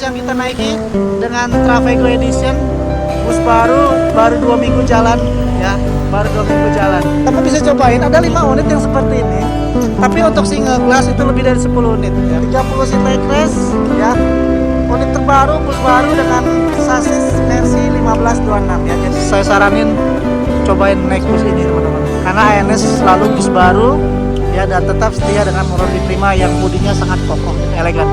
yang kita naiki dengan Travego Edition. Bus baru 2 minggu jalan ya, baru 2 minggu jalan. Kamu bisa cobain, ada 5 unit yang seperti ini. Tapi untuk single glass itu lebih dari 10 unit ya. 30 seat legroom ya. Unit terbaru, bus baru dengan sasis versi 1526 ya. Jadi saya saranin cobain naik bus ini teman-teman. Karena ANS selalu bus baru ya, dan tetap setia dengan Moro di Prima yang budinya sangat kokoh, elegan.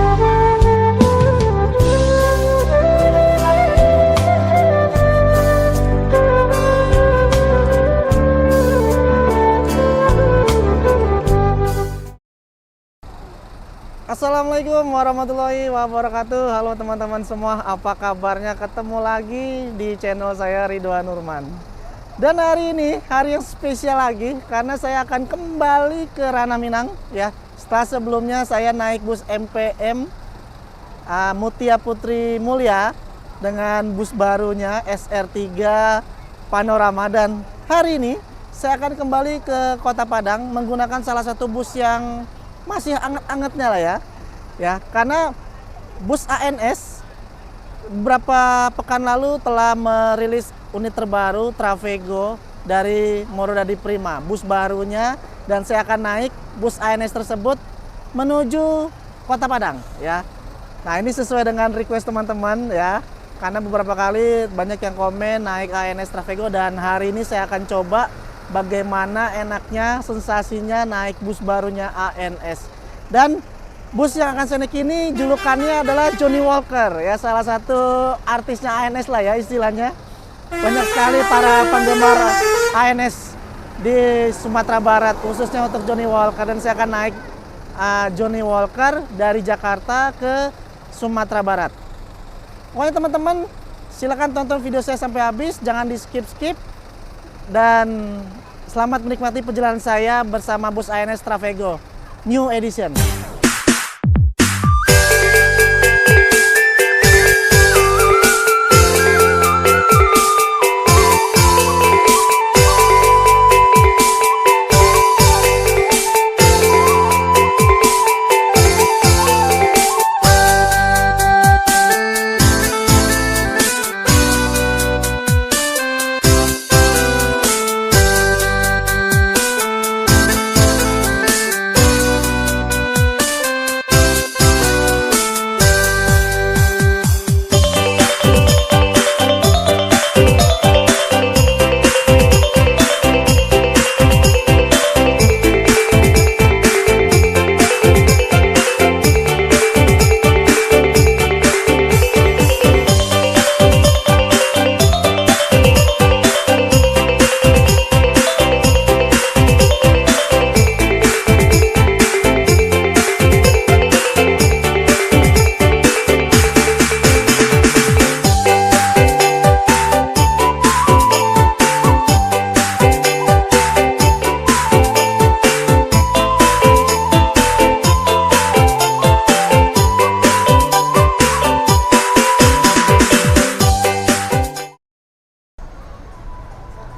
Assalamualaikum warahmatullahi wabarakatuh. Halo teman-teman semua, apa kabarnya? Ketemu lagi di channel saya Ridwan Nurman. Dan hari ini hari yang spesial lagi karena saya akan kembali ke Ranah Minang ya. Setelah sebelumnya saya naik bus MPM Mutia Putri Mulia dengan bus barunya SR3 Panorama, dan hari ini saya akan kembali ke Kota Padang menggunakan salah satu bus yang masih anget-angetnya lah ya, karena bus ANS beberapa pekan lalu telah merilis unit terbaru Travego dari Moro di Prima, bus barunya, dan saya akan naik bus ANS tersebut menuju Kota Padang ya. Nah, ini sesuai dengan request teman-teman ya, karena beberapa kali banyak yang komen naik ANS Travego, dan hari ini saya akan coba bagaimana enaknya, sensasinya naik bus barunya ANS. Dan bus yang akan saya naik ini julukannya adalah Johnny Walker ya, salah satu artisnya ANS lah ya istilahnya. Banyak sekali para penggemar ANS di Sumatera Barat, khususnya untuk Johnny Walker, dan saya akan naik Johnny Walker dari Jakarta ke Sumatera Barat. Pokoknya teman-teman silakan tonton video saya sampai habis, jangan di skip-skip. Dan selamat menikmati perjalanan saya bersama bus ANS Travego New Edition.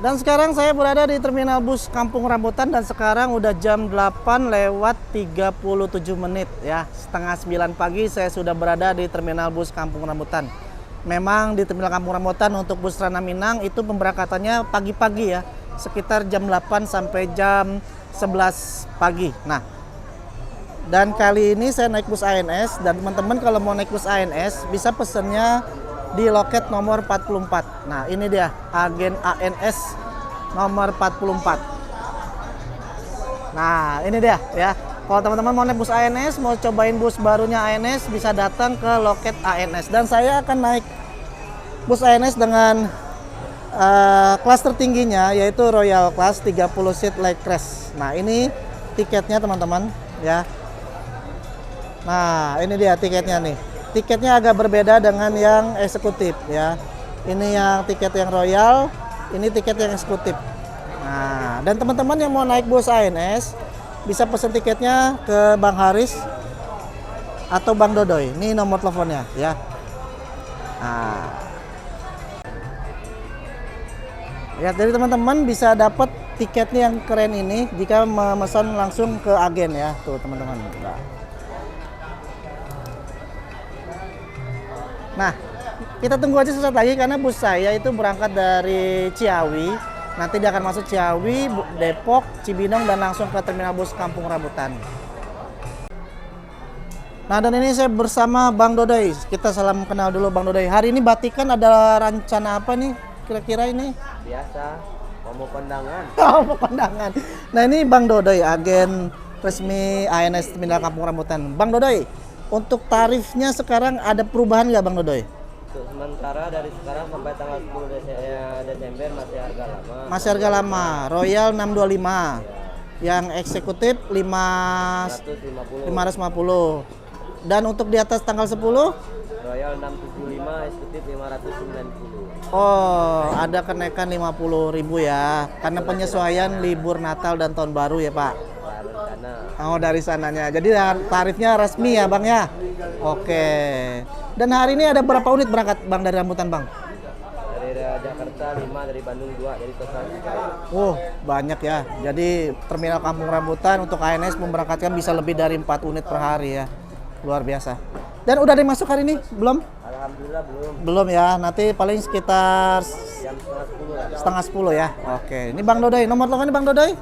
Dan sekarang saya berada di terminal bus Kampung Rambutan, dan sekarang udah jam 8 lewat 37 menit ya. Setengah 9 pagi saya sudah berada di terminal bus Kampung Rambutan. Memang di terminal Kampung Rambutan untuk bus Ranah Minang itu pemberangkatannya pagi-pagi ya, sekitar jam 8 sampai jam 11 pagi. Nah, dan kali ini saya naik bus ANS, dan teman-teman kalau mau naik bus ANS bisa pesennya di loket nomor 44. Nah, ini dia agen ANS nomor 44. Nah, ini dia ya. Kalau teman-teman mau naik bus ANS, mau cobain bus barunya ANS, bisa datang ke loket ANS. Dan saya akan naik bus ANS dengan kelas tertingginya, yaitu Royal Class 30 seat legroom. Nah, ini tiketnya teman-teman ya. Nah, ini dia tiketnya nih. Tiketnya agak berbeda dengan yang eksekutif ya. Ini yang tiket yang royal, ini tiket yang eksekutif. Nah, dan teman-teman yang mau naik bus ANS bisa pesen tiketnya ke Bang Haris atau Bang Dodoy. Ini nomor teleponnya ya. Nah, ya, jadi teman-teman bisa dapat tiketnya yang keren ini jika memesan langsung ke agen ya. Tuh teman-teman. Nah. Nah, kita tunggu aja sesaat lagi karena bus saya itu berangkat dari Ciawi. Nanti dia akan masuk Ciawi, Depok, Cibinong, dan langsung ke terminal bus Kampung Rambutan. Nah, dan ini saya bersama Bang Dodoy. Kita salam kenal dulu Bang Dodoy. Hari ini Batikan ada rencana apa nih kira-kira ini? Biasa, mau kondangan. Mau kondangan. Nah, ini Bang Dodoy, agen resmi ANS Terminal Kampung Rambutan. Bang Dodoy, untuk tarifnya sekarang ada perubahan nggak Bang Dodoy? Untuk sementara dari sekarang sampai tanggal 10 Desember masih harga lama. Masih harga lama. Royal 625. Yang eksekutif 550. Dan untuk di atas tanggal 10? Royal 675, eksekutif 590. Oh, ada kenaikan 50.000 ya. Karena penyesuaian libur Natal dan Tahun Baru ya, Pak. Dari sana. Oh, dari sananya. Jadi tarifnya resmi ya, Bang ya. Oke. Dan hari ini ada berapa unit berangkat Bang dari Rambutan, Bang? Dari Jakarta 5, dari Bandung 2, jadi total 3. Oh, banyak ya. Jadi terminal Kampung Rambutan untuk ANS memberangkatkan bisa lebih dari 4 unit per hari ya. Luar biasa. Dan udah ada yang masuk hari ini? Belum? Alhamdulillah belum. Belum ya. Nanti paling sekitar Jam setengah 10 lah. setengah 10 ya. Oke. Ini Bang Dodoy. Nomor telepon ini Bang Dodoy?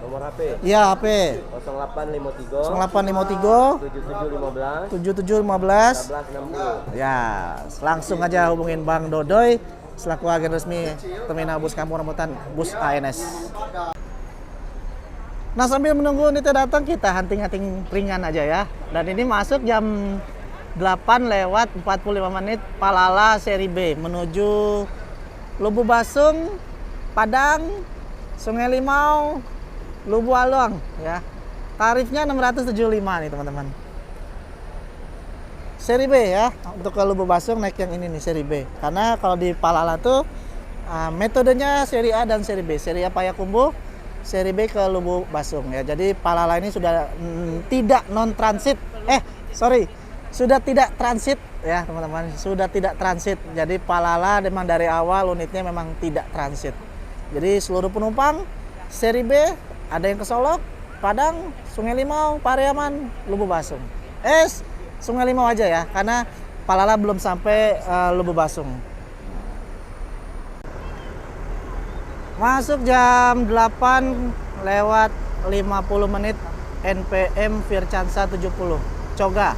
Nomor HP Iya, HP. 0853 0853 7715 7715 1160. Ya, langsung aja hubungin Bang Dodoy selaku agen resmi Terminal Bus Kampung Rambutan Bus ANS. Nah, sambil menunggu unitnya datang, kita hunting-hunting ringan aja ya. Dan ini masuk jam 8:45 Palala seri B menuju Lubu Basung, Padang, Sungai Limau, Lubu Along ya. Tarifnya 675 nih teman-teman. Seri B ya. Untuk ke Lubu Basung naik yang ini nih seri B. Karena kalau di Palala tuh metodenya seri A dan seri B. Seri A Payakumbuh, seri B ke Lubu Basung ya. Jadi Palala ini sudah tidak non transit. Sudah tidak transit ya teman-teman. Sudah tidak transit. Jadi Palala memang dari awal unitnya memang tidak transit. Jadi seluruh penumpang seri B ada yang ke Solok, Padang, Sungai Limau, Pariaman, Lubu Basung. Sungai Limau aja ya, karena Palala belum sampai Lubu Basung. Masuk jam 8:50 NPM Vircansa 70 Coga.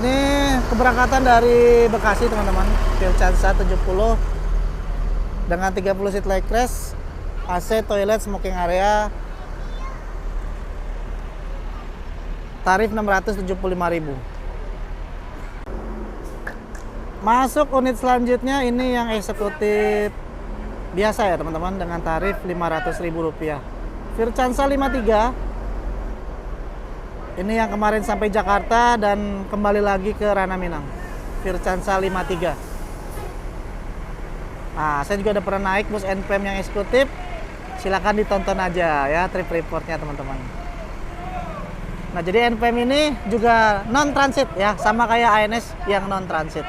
Ini keberangkatan dari Bekasi teman-teman, Vircansa 70 dengan 30 seat leg rest, AC, toilet, smoking area. Tarif 675.000. Masuk unit selanjutnya ini yang eksekutif biasa ya teman-teman dengan tarif Rp500.000. Vircansa 53. Ini yang kemarin sampai Jakarta dan kembali lagi ke Ranah Minang. Vircansa 53. Nah, saya juga udah pernah naik bus NPM yang eksekutif. Silakan ditonton aja ya trip reportnya teman-teman. Nah, jadi NPM ini juga non transit ya, sama kayak ANS yang non transit.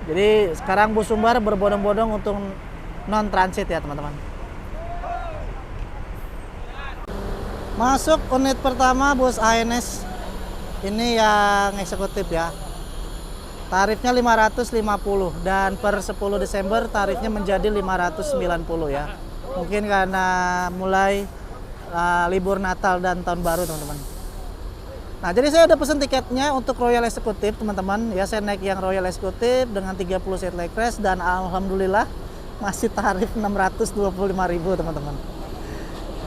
Jadi sekarang Bus Sumbar berbondong-bondong untuk non transit ya teman-teman. Masuk unit pertama bus ANS ini yang eksekutif ya. Tarifnya 550 dan per 10 Desember tarifnya menjadi 590 ya. Mungkin karena mulai libur Natal dan Tahun Baru teman-teman. Nah, jadi saya udah pesen tiketnya untuk Royal Executive teman-teman. Ya, saya naik yang Royal Executive dengan 30 seat leg rest dan alhamdulillah masih tarif 625.000 teman-teman.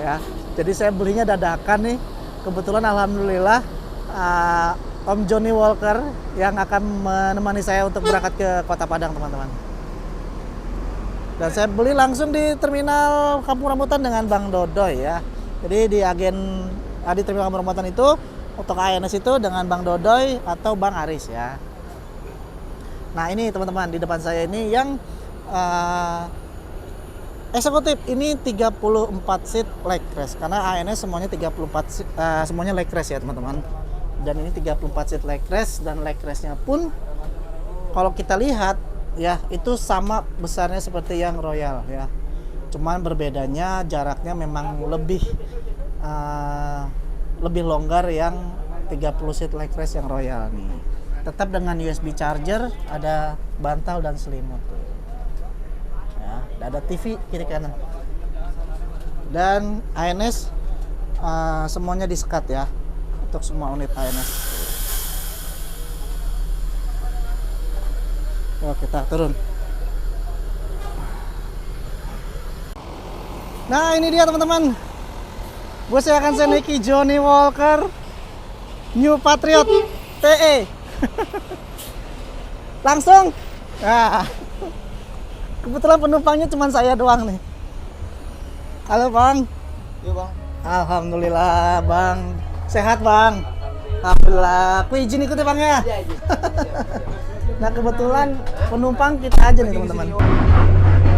Ya, jadi saya belinya dadakan nih. Kebetulan alhamdulillah Om Johnny Walker yang akan menemani saya untuk berangkat ke Kota Padang teman-teman. Dan saya beli langsung di terminal Kampung Rambutan dengan Bang Dodoy ya. Jadi di terminal Kampung Rambutan itu untuk ANS itu dengan Bang Dodoy atau Bang Aris ya. Nah, ini teman-teman di depan saya ini yang eksekutif ini 34 seat leg rest karena ANS semuanya 34 semuanya leg rest ya teman-teman. Dan ini 34 seat leg rest dan leg restnya pun kalau kita lihat ya itu sama besarnya seperti yang Royal ya. Cuman berbedanya jaraknya memang lebih longgar yang 30 seat legroom yang royal nih. Tetap dengan USB charger, ada bantal dan selimut tuh. Ya, ada TV kiri kanan. Dan ANS semuanya disekat ya untuk semua unit ANS. Yuk kita turun. Nah ini dia teman-teman, bus yang akan saya naiki Johnny Walker New Patriot TE. Langsung. Nah, kebetulan penumpangnya cuma saya doang nih. Halo Bang. Iya bang. Alhamdulillah Bang, sehat Bang. Alhamdulillah. Aku izin ikut ya Bang ya. Nah kebetulan penumpang kita aja nih teman-teman.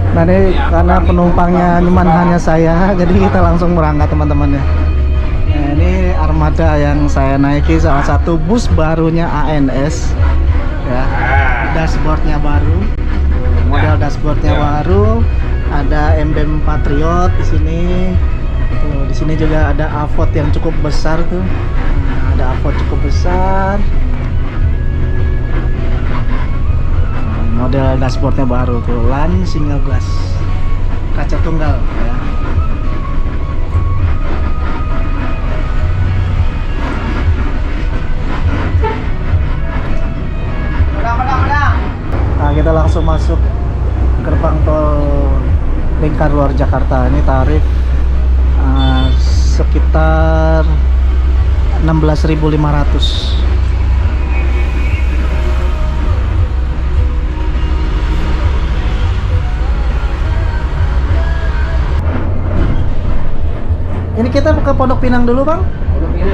Nah ini karena penumpangnya cuma hanya saya, jadi kita langsung berangkat teman-teman ya. Nah ini armada yang saya naiki, salah satu bus barunya ANS ya. Dashboardnya baru, model dashboardnya baru, ada emblem Patriot di sini. Tuh, di sini juga ada avot yang cukup besar tuh. Nah, ada avot cukup besar. Model dashboardnya baru tuh, LAN single glass, kaca tunggal ya. Nah kita langsung masuk gerbang tol Lingkar Luar Jakarta. Ini tarif sekitar 16.500. Ini kita ke Pondok Pinang dulu Bang.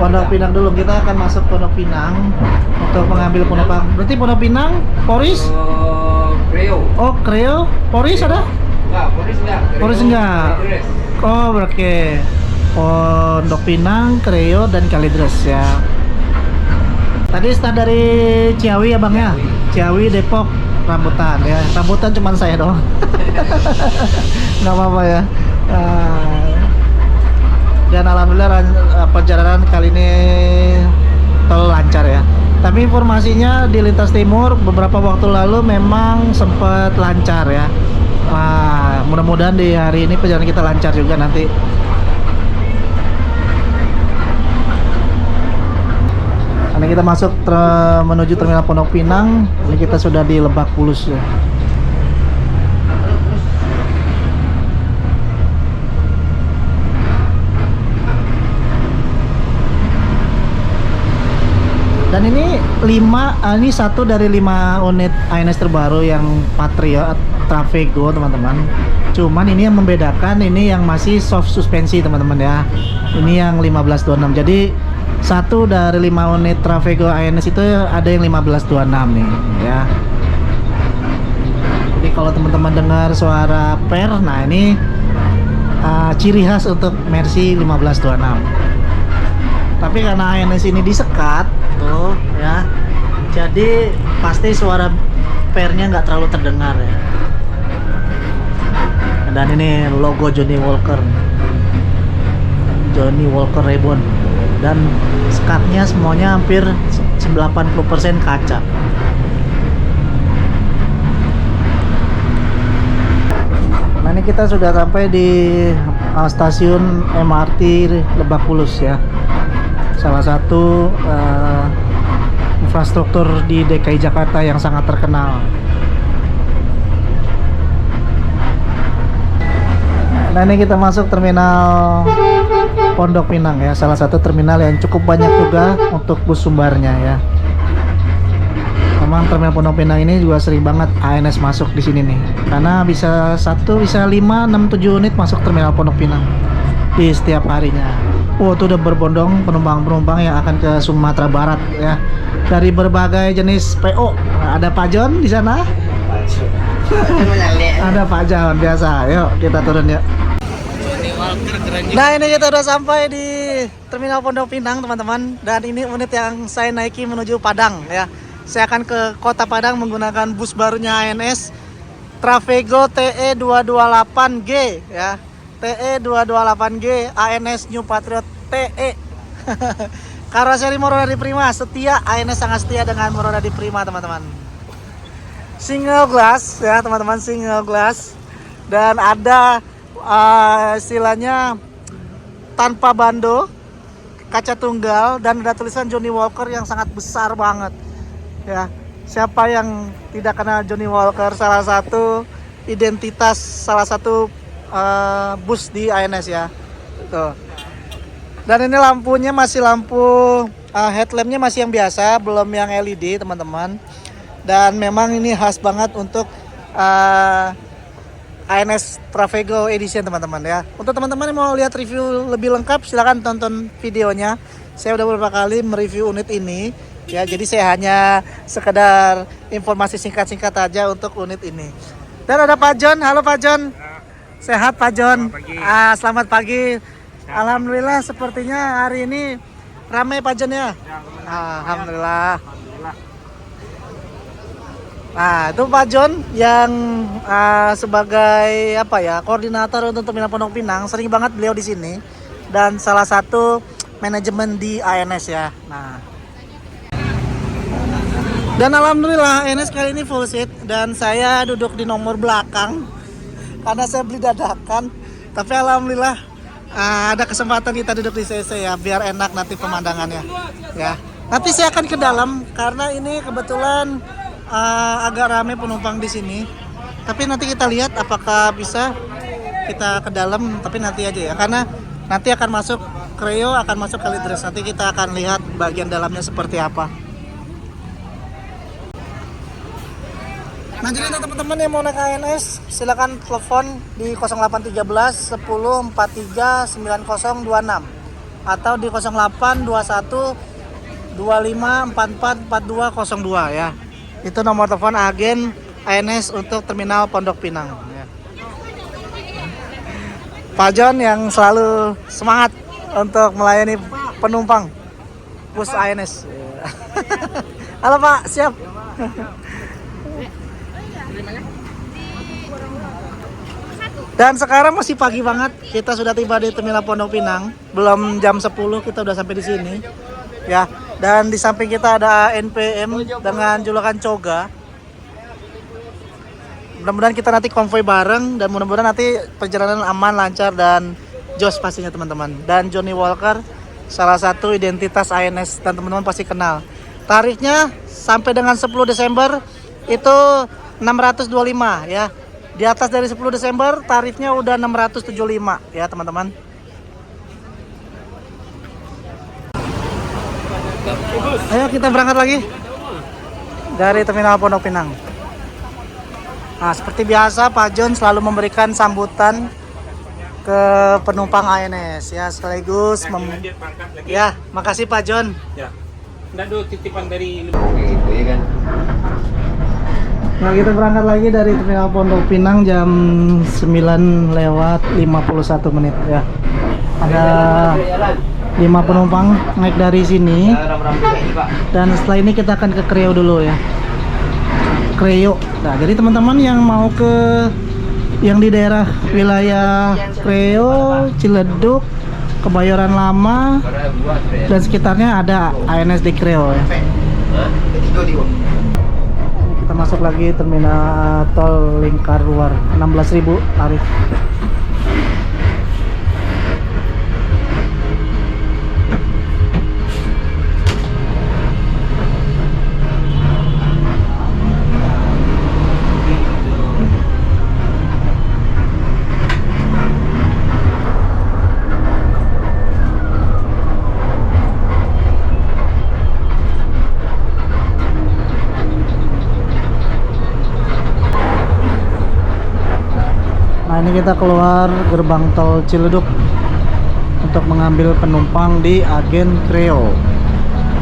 Pondok Pinang dulu, kita akan masuk Pondok Pinang untuk mengambil penumpang. Berarti Pondok Pinang, Poris? Kreo. Oh, Kreo. Poris ada? Enggak, Poris enggak. Poris enggak. Oh, berarti Pondok Pinang, Kreo dan Kalidres ya. Tadi start dari Ciawi ya Bang ya? Ciawi, Depok, Rambutan ya. Rambutan cuma saya doang. Nggak apa-apa ya. Dan alhamdulillah perjalanan kali ini tol lancar ya. Tapi informasinya di lintas timur beberapa waktu lalu memang sempat lancar ya. Mudah-mudahan di hari ini perjalanan kita lancar juga nanti. Ini kita masuk menuju terminal Pondok Pinang. Ini kita sudah di Lebak Bulus ya. Dan ini ini satu dari 5 unit ANS terbaru yang Patriot Trafego teman-teman. Cuman ini yang membedakan, ini yang masih soft suspensi teman-teman ya. Ini yang 1526. Jadi satu dari 5 unit Trafego ANS itu ada yang 1526 nih ya. Jadi kalau teman-teman dengar suara per, nah ini ciri khas untuk Mercy 1526. Tapi karena ANS ini disekat tuh ya, jadi pasti suara pernya nggak terlalu terdengar ya. Dan ini logo Johnny Walker Ribbon, dan sekatnya semuanya hampir 80% kaca. Nah ini kita sudah sampai di stasiun MRT Lebak Bulus ya. Salah satu infrastruktur di DKI Jakarta yang sangat terkenal. Nah ini kita masuk terminal Pondok Pinang ya, salah satu terminal yang cukup banyak juga untuk bus sumbarnya ya. Memang terminal Pondok Pinang ini juga sering banget ANS masuk di sini nih, karena bisa 5, 6, 7 unit masuk terminal Pondok Pinang di setiap harinya. Itu udah berbondong penumpang-penumpang yang akan ke Sumatera Barat ya, dari berbagai jenis PO. Ada Pak John di sana. Ada Pak John biasa. Yuk kita turun yuk. Nah ini kita udah sampai di terminal Pondok Pinang teman-teman, dan ini unit yang saya naiki menuju Padang ya. Saya akan ke kota Padang menggunakan bus barunya ANS Trafego TE228G ya. TE228G ANS New Patriot TE. Karoseri Moronadi Prima setia, ANS sangat setia dengan Moronadi Prima teman-teman. Single glass ya teman-teman, single glass. Dan ada istilahnya tanpa bando, kaca tunggal, dan ada tulisan Johnny Walker yang sangat besar banget. Ya, siapa yang tidak kenal Johnny Walker, salah satu identitas, salah satu bus di ANS ya. Tuh. Dan ini lampunya masih lampu headlampnya masih yang biasa, belum yang LED teman-teman. Dan memang ini khas banget untuk ANS Travego Edition teman-teman ya. Untuk teman-teman yang mau lihat review lebih lengkap, silahkan tonton videonya. Saya udah beberapa kali mereview unit ini ya. Jadi saya hanya sekedar informasi singkat-singkat aja untuk unit ini. Dan ada Pak John. Halo Pak John. Sehat Pak John? Selamat pagi. Alhamdulillah sepertinya hari ini ramai Pak John ya? Alhamdulillah. Nah itu Pak John yang sebagai apa ya, koordinator untuk Terminal Pondok Pinang, sering banget beliau di sini dan salah satu manajemen di ANS ya. Nah dan alhamdulillah ANS kali ini full seat dan saya duduk di nomor belakang karena saya beli dadakan. Tapi alhamdulillah ada kesempatan kita duduk di CC ya, biar enak nanti pemandangannya ya. Nanti saya akan ke dalam karena ini kebetulan agak ramai penumpang di sini. Tapi nanti kita lihat apakah bisa kita ke dalam, tapi nanti aja ya. Karena nanti akan masuk Creo, akan masuk Kalidres. Nanti kita akan lihat bagian dalamnya seperti apa. Nah jadi teman-teman yang mau naik ANS silakan telepon di 0813 10 43 9026 atau di 0821 25 44 4202 ya. Itu nomor telepon agen ANS untuk Terminal Pondok Pinang ya. Pak John yang selalu semangat untuk melayani penumpang bus ANS. Halo Pak, siap. Dan sekarang masih pagi banget, kita sudah tiba di Terminal Pondok Pinang. Belum jam 10 kita udah sampai di sini. Ya, dan di samping kita ada NPM dengan julukan Coga. Mudah-mudahan kita nanti konvoy bareng dan mudah-mudahan nanti perjalanan aman, lancar dan jos pastinya teman-teman. Dan Johnny Walker salah satu identitas ANS dan teman-teman pasti kenal. Tarifnya sampai dengan 10 Desember itu 625 ya. Di atas dari 10 Desember tarifnya udah 675 ya teman-teman. Ayo kita berangkat lagi dari Terminal Pondok Pinang. Nah seperti biasa Pak John selalu memberikan sambutan ke penumpang ANS ya, sekaligus ya, makasih Pak John. Ya. Nggak titipan dari Gitu ya kan. Nah kita berangkat lagi dari Terminal Pondok Pinang jam 9 lewat 51 menit ya. Ada 5 penumpang naik dari sini. Dan setelah ini kita akan ke Creo dulu ya. Creo. Nah jadi teman-teman yang mau ke yang di daerah wilayah Creo, Ciledug, Kebayoran Lama dan sekitarnya ada ANS di Creo ya. Kita masuk lagi terminal tol Lingkar Luar, 16.000 tarif. Nah ini kita keluar gerbang tol Ciledug untuk mengambil penumpang di agen Creo.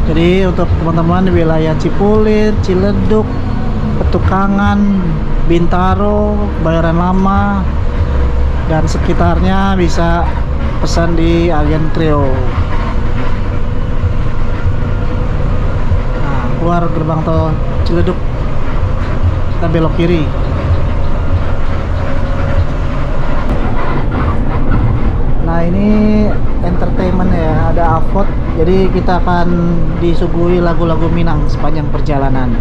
Jadi untuk teman-teman di wilayah Cipulir, Ciledug, Petukangan, Bintaro, Kebayoran Lama dan sekitarnya bisa pesan di agen Creo. Nah keluar gerbang tol Ciledug, kita belok kiri. Nah ini entertainment ya, ada Avot Jadi kita akan disuguhi lagu-lagu Minang sepanjang perjalanan.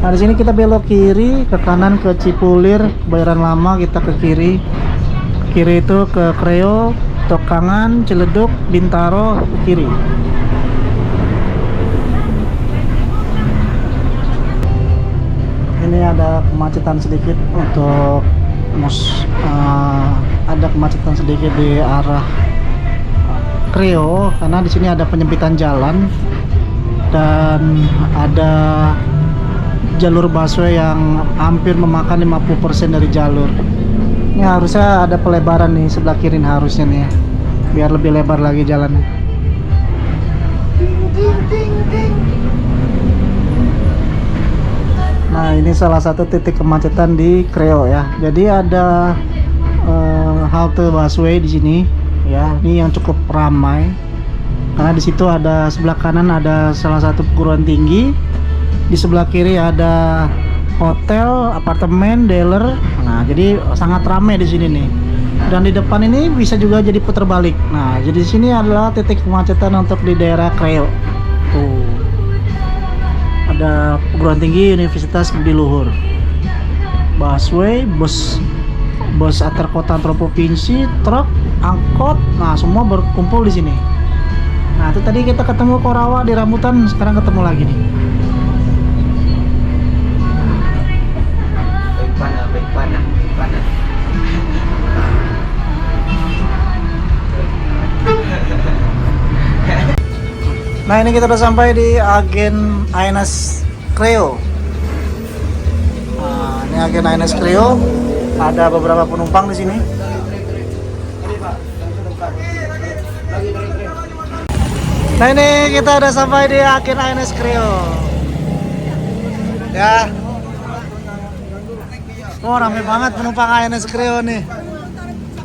Nah, di sini kita belok kiri, ke kanan ke Cipulir, Bayaran Lama kita ke kiri. Kiri itu ke Kreo, Tokangan, Ciledug, Bintaro ke kiri. Ini ada kemacetan sedikit untuk ada kemacetan sedikit di arah Kreo karena di sini ada penyempitan jalan dan ada jalur busway yang hampir memakan 50% dari jalur. Ini harusnya ada pelebaran nih sebelah kiri harusnya nih ya, biar lebih lebar lagi jalannya. Nah, ini salah satu titik kemacetan di Kreo ya. Jadi ada halte busway di sini ya. Ini yang cukup ramai karena di situ ada sebelah kanan ada salah satu perguruan tinggi, di sebelah kiri ada hotel, apartemen, dealer. Nah, jadi sangat ramai di sini nih. Dan di depan ini bisa juga jadi putar balik. Nah, jadi di sini adalah titik kemacetan untuk di daerah Kreo. Tuh. Ada perguruan tinggi Universitas Budi Luhur. Busway, bus antar kota antar provinsi, truk, angkot. Nah, semua berkumpul di sini. Nah, itu tadi kita ketemu Korawa di rambutan, sekarang ketemu lagi nih. Baik panah. Nah, ini kita udah sampai di agen ANS Kreo. Nah, ini agen ANS Kreo. Ada beberapa penumpang di sini. Nah, ini kita udah sampai di agen ANS Kreo. Ya. Oh, rame banget penumpang ANS Kreo nih.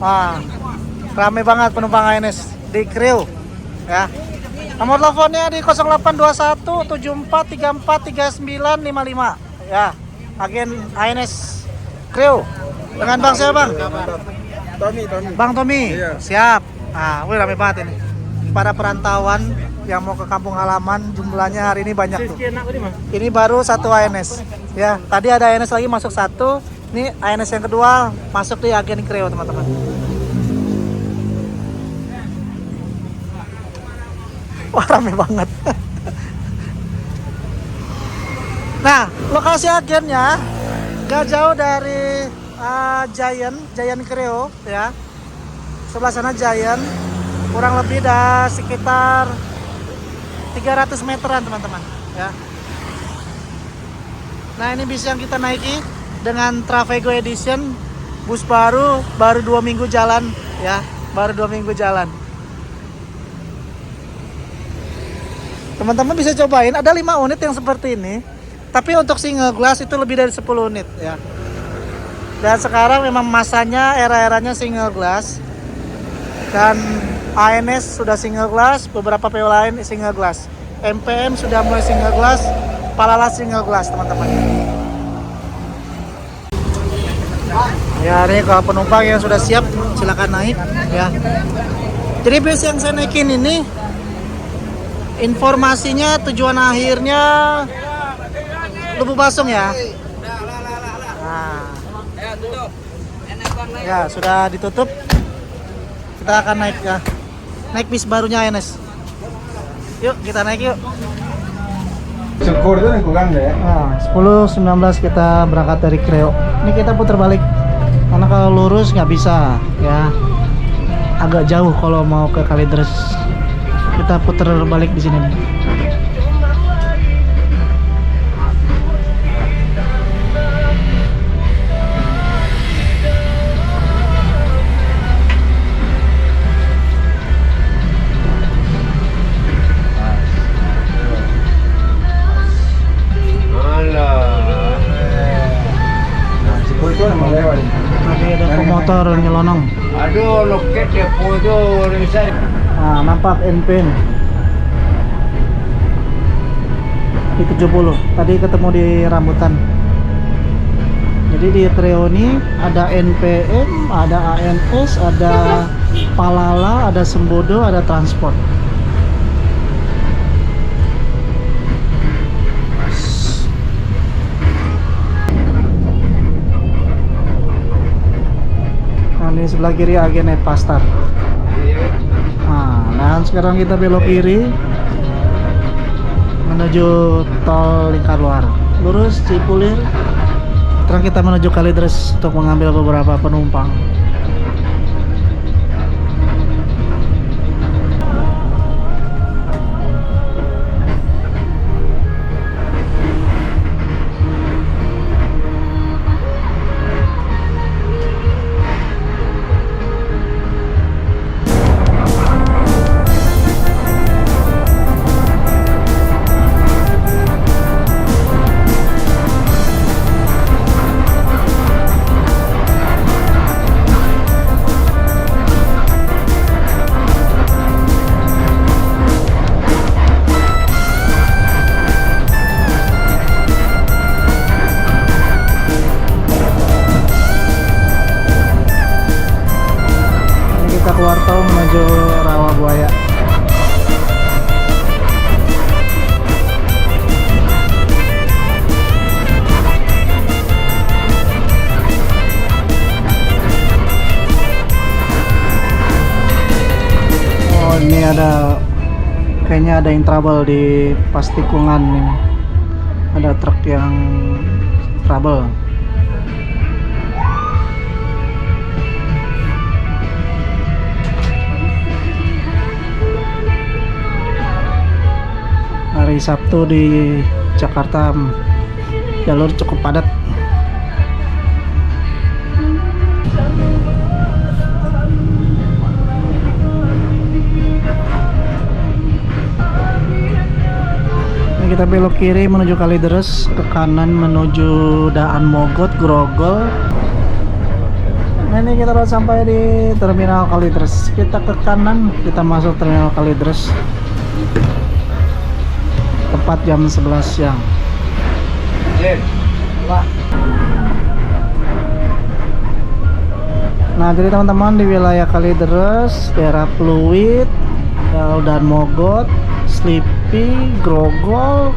Wah, rame banget penumpang ANS di Kreo. Ya. Nomor teleponnya di 0821 74 34 39 55. Ya, agen ANS Kreo. Dengan Bang siapa, Bang? Tommy. Bang Tommy. Iya. Siap. Nah, wih rame banget ini. Para perantauan yang mau ke kampung halaman jumlahnya hari ini banyak tuh. Ini baru satu ANS. Ya, tadi ada ANS lagi masuk satu. Ini ANS yang kedua masuk di agen Kreo, teman-teman. Wah, rame banget. Nah, lokasi agennya gak jauh dari Giant Kreo ya. Sebelah sana Giant, kurang lebih sekitar 300 meteran, teman-teman ya. Nah, ini bis yang kita naiki dengan Travego Edition, bus baru 2 minggu jalan ya, baru 2 minggu jalan. Teman-teman bisa cobain, ada 5 unit yang seperti ini. Tapi untuk single glass itu lebih dari 10 unit ya. Dan sekarang memang masanya, era-eranya single glass. Dan ANS sudah single glass, beberapa PO lain single glass. MPM sudah mulai single glass, Palala single glass, teman-teman. Ya, ini kalau penumpang yang sudah siap silakan naik ya. Jadi bis yang saya naikin ini informasinya tujuan akhirnya Lubuk Basung ya. Nah, ya sudah ditutup. Kita akan naik ya. Naik bis barunya ANS. Yuk kita naik yuk. Syukur tuh kurang deh. Nah, 10.19 kita berangkat dari Kreo. Ini kita putar balik. Karena kalau lurus nggak bisa ya. Agak jauh kalau mau ke Kalideres. Kita putar balik di sini nih. Syukur tuh emang lewat. Tadi ada pemotor nyelonong. Aduh, loket depo itu bisa. Nah, nampak NPN. di 70. Tadi ketemu di rambutan. Jadi di Trio ini ada NPM, ada ANS, ada Palala, ada Sembodo, ada Transport. Nah, ini sebelah kiri agen Pastar. Nah, dan sekarang kita belok kiri menuju tol Lingkar Luar. Lurus Cipulir. Sekarang kita menuju Kalideres untuk mengambil beberapa penumpang. Kita keluar tol menuju Rawabuaya. Oh, ini kayaknya ada yang trouble di pas tikungan ini. Ada truk yang trouble. Hari Sabtu di Jakarta jalur cukup padat. Ini kita belok kiri menuju Kalideres, ke kanan menuju Daan Mogot, Grogol. Nah, ini kita udah sampai di Terminal Kalideres. Kita ke kanan, kita masuk Terminal Kalideres. Tepat jam 11 siang. Nah, jadi teman-teman di wilayah Kalideres, daerah Pluit, dan Mogot, Slipi, Grogol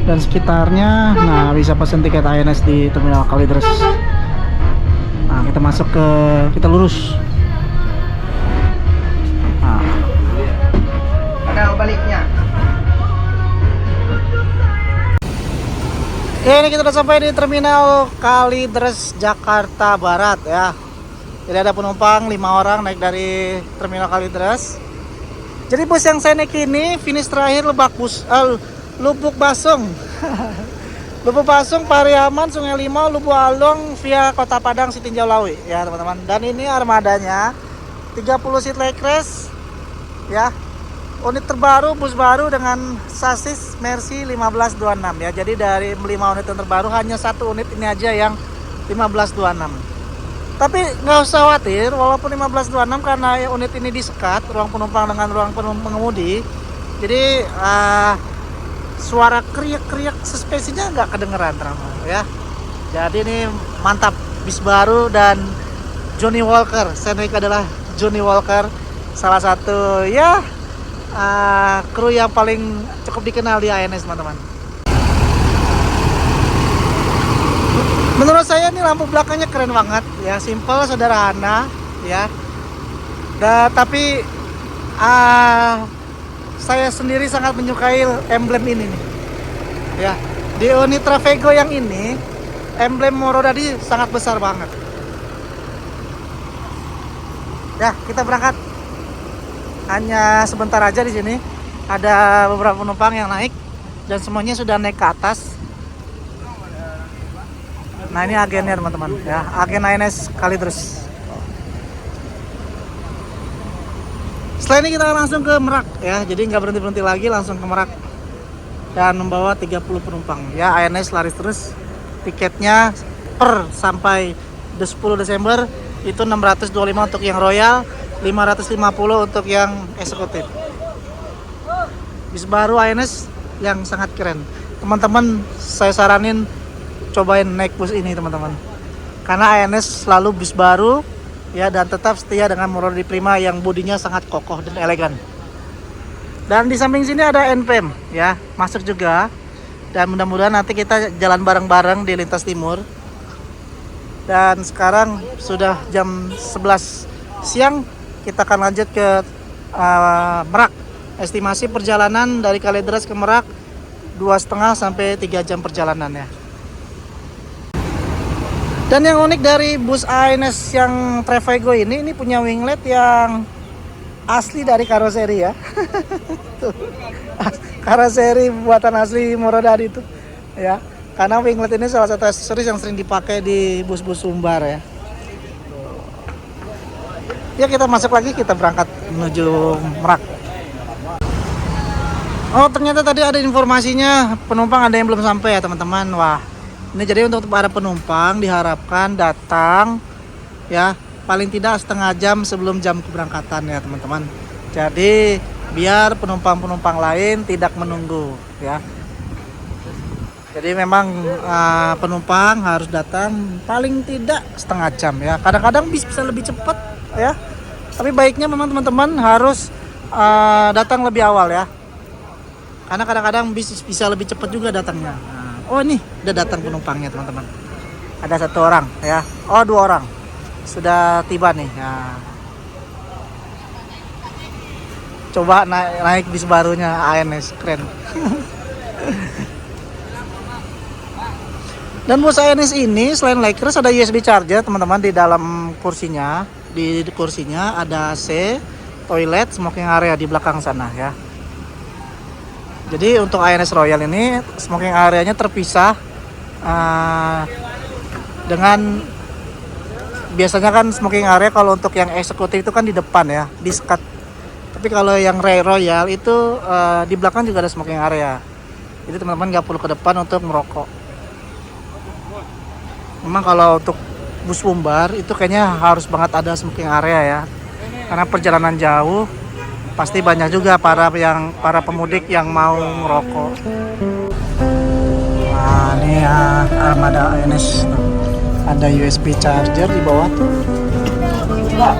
dan sekitarnya. Nah, bisa pesen tiket ANS di Terminal Kalideres. Nah, kita masuk kita lurus. Nah. Ada baliknya. Ini kita udah sampai di Terminal Kalideres, Jakarta Barat ya. Jadi ada penumpang 5 orang naik dari Terminal Kalideres. Jadi bus yang saya naik ini finish terakhir Lubuk Basung. Lubuk Basung, Pariaman, Sungai Limau, Lubuk Along via Kota Padang, Sitinjau Lawi ya teman-teman. Dan ini armadanya 30 seat leg rest ya. Unit terbaru, bus baru dengan sasis Mercy 1526 ya. Jadi dari 5 unit yang terbaru hanya 1 unit ini aja yang 1526. Tapi nggak usah khawatir, walaupun 1526 karena unit ini disekat ruang penumpang dengan ruang pengemudi. Jadi suara kriak-kriak suspensinya nggak kedengeran teman-teman ya. Jadi ini mantap, bis baru dan Johnny Walker. Saya naik adalah Johnny Walker, salah satu ya kru yang paling cukup dikenal di ANS teman-teman. Menurut saya ini lampu belakangnya keren banget ya, simple, sederhana ya. Tapi saya sendiri sangat menyukai emblem ini nih ya. Di unit Travego yang ini emblem roda di sangat besar banget ya. Kita berangkat. Hanya sebentar aja di sini. Ada beberapa penumpang yang naik dan semuanya sudah naik ke atas. Nah, ini agennya teman-teman ya, agen ANS Kalideres. Setelah ini kita langsung ke Merak ya. Jadi nggak berhenti-berhenti lagi, langsung ke Merak dan membawa 30 penumpang ya. ANS laris terus. Tiketnya per sampai 10 Desember itu 625 untuk yang Royal, 550 untuk yang eksekutif. Bis baru ANS yang sangat keren. teman-teman saya saranin cobain naik bus ini teman-teman. Karena ANS selalu bus baru ya, dan tetap setia dengan Rodi Prima yang bodinya sangat kokoh dan elegan. Dan di samping sini ada NPM ya, masuk juga. Dan mudah-mudahan nanti kita jalan bareng-bareng di lintas timur. Dan sekarang sudah jam 11 siang, kita akan lanjut ke Merak. Estimasi perjalanan dari Kalideres ke Merak 2,5 sampai 3 jam perjalanan ya. Dan yang unik dari bus ANS yang Trevego ini punya winglet yang asli dari karoseri ya. Tuh. Karoseri buatan asli Morodadi itu ya. Karena winglet ini salah satu aksesoris yang sering dipakai di bus-bus Sumbar ya. Ya kita masuk lagi, kita berangkat menuju Merak. Oh ternyata tadi ada informasinya penumpang ada yang belum sampai ya teman-teman. Wah ini jadi untuk para penumpang diharapkan datang ya paling tidak setengah jam sebelum jam keberangkatan ya teman-teman. Jadi biar penumpang-penumpang lain tidak menunggu ya. Jadi memang penumpang harus datang paling tidak setengah jam ya. Kadang-kadang bisa lebih cepat ya. Tapi baiknya memang teman-teman harus datang lebih awal ya. Karena kadang-kadang bisa lebih cepat juga datangnya. Oh ini udah datang penumpangnya teman-teman. Ada 1 orang ya. Oh 2 orang sudah tiba nih. Ya. Coba naik bis barunya ANS, keren. Dan bus ANS ini selain leggers ada USB charger teman-teman di dalam kursinya. Di kursinya ada AC, toilet, smoking area di belakang sana ya. Jadi untuk ANS Royal ini smoking areanya terpisah dengan biasanya kan smoking area kalau untuk yang eksekutif itu kan di depan ya, di sekat. Tapi kalau yang Royal itu di belakang juga ada smoking area. Jadi teman-teman nggak perlu ke depan untuk merokok. Memang kalau untuk bus Sumbar itu kayaknya harus banget ada smoking area ya. Karena perjalanan jauh pasti banyak juga para pemudik yang mau ngerokok. Nah, ini ya armada ANS. Ada USB charger di bawah tuh. Ya.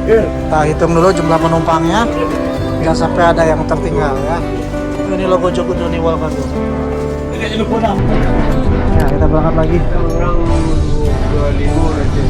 Kita hitung dulu jumlah penumpangnya. Jangan sampai ada yang tertinggal ya. Ini logo Joko Joni Walker. Ya, kita berangkat lagi. Orang 25 aja.